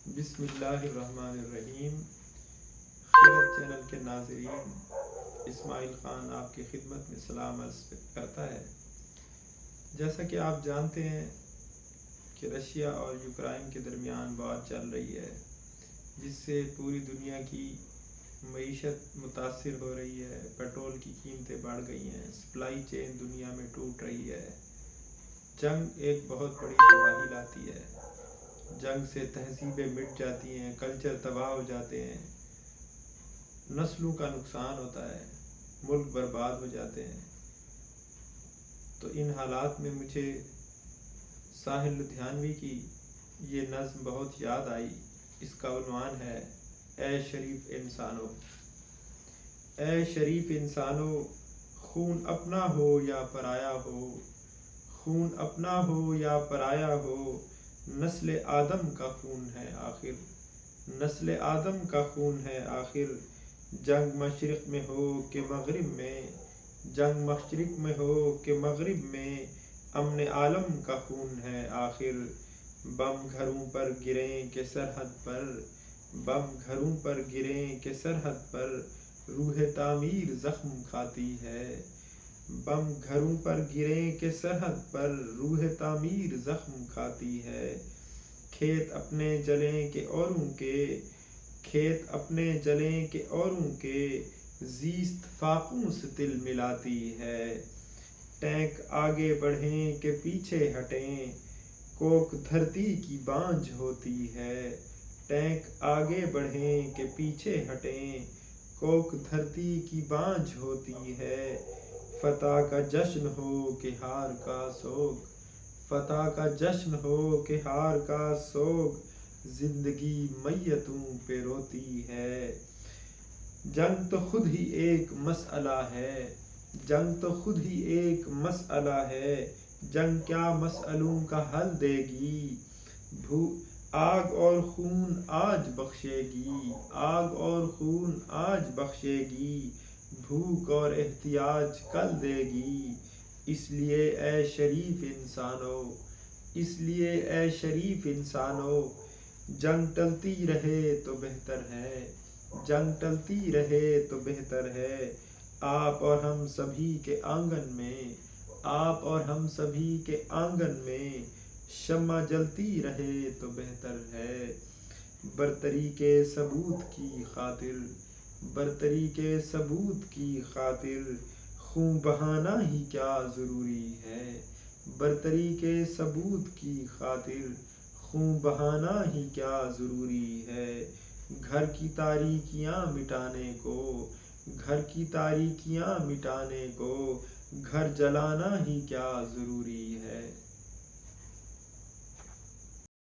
بسم اللہ الرحمن الرحیم۔ خیرت چینل کے ناظرین، اسماعیل خان آپ کی خدمت میں سلام عرض کرتا ہے۔ جیسا کہ آپ جانتے ہیں کہ رشیا اور یوکرائن کے درمیان بات چل رہی ہے، جس سے پوری دنیا کی معیشت متاثر ہو رہی ہے۔ پیٹرول کی قیمتیں بڑھ گئی ہیں، سپلائی چین دنیا میں ٹوٹ رہی ہے۔ جنگ ایک بہت بڑی تباہی لاتی ہے۔ جنگ سے تہذیبیں مٹ جاتی ہیں، کلچر تباہ ہو جاتے ہیں، نسلوں کا نقصان ہوتا ہے، ملک برباد ہو جاتے ہیں۔ تو ان حالات میں مجھے ساحل لدھیانوی کی یہ نظم بہت یاد آئی۔ اس کا عنوان ہے اے شریف انسانو۔ اے شریف انسانو، خون اپنا ہو یا پرایا ہو، خون اپنا ہو یا پرایا ہو، نسل آدم کا خون ہے آخر، نسل آدم کا خون ہے آخر۔ جنگ مشرق میں ہو کہ مغرب میں، جنگ مشرق میں ہو کہ مغرب میں، امن عالم کا خون ہے آخر۔ بم گھروں پر گریں کہ سرحد پر، بم گھروں پر گریں کہ سرحد پر، روح تعمیر زخم کھاتی ہے۔ بم گھروں پر گریں کہ سرحد پر، روح تعمیر زخم کھاتی ہے۔ کھیت اپنے جلیں کہ اوروں کے، کھیت اپنے جلیں کہ اوروں کے، زیست فاقوں سے دل ملاتی ہے۔ ٹینک آگے بڑھیں کہ پیچھے ہٹیں، کوک دھرتی کی بانجھ ہوتی ہے۔ ٹینک آگے بڑھیں کہ پیچھے ہٹیں، کوک دھرتی کی بانجھ ہوتی ہے۔ فتح کا جشن ہو کہ ہار کا سوگ، فتح کا جشن ہو کہ ہار کا سوگ، زندگی میتوں پہ روتی ہے۔ جنگ تو خود ہی ایک مسئلہ ہے، جنگ تو خود ہی ایک مسئلہ ہے، جنگ کیا مسئلوں کا حل دے گی، آگ اور خون آج بخشے گی، آگ اور خون آج بخشے گی، بھوک اور احتیاج کل دے گی۔ اس لیے اے شریف انسانو، اس لیے اے شریف انسانو، جنگ ٹلتی رہے تو بہتر ہے، جنگ ٹلتی رہے تو بہتر ہے۔ آپ اور ہم سبھی کے آنگن میں، آپ اور ہم سبھی کے آنگن میں، شمع جلتی رہے تو بہتر ہے۔ برتری کے ثبوت کی خاطر، برتری کے ثبوت کی خاطر، خون بہانا ہی کیا ضروری ہے۔ برتری کے ثبوت کی خاطر، خون بہانا ہی کیا ضروری ہے۔ گھر کی تاریکیاں مٹانے کو، گھر کی تاریکیاں مٹانے کو، گھر جلانا ہی کیا ضروری ہے۔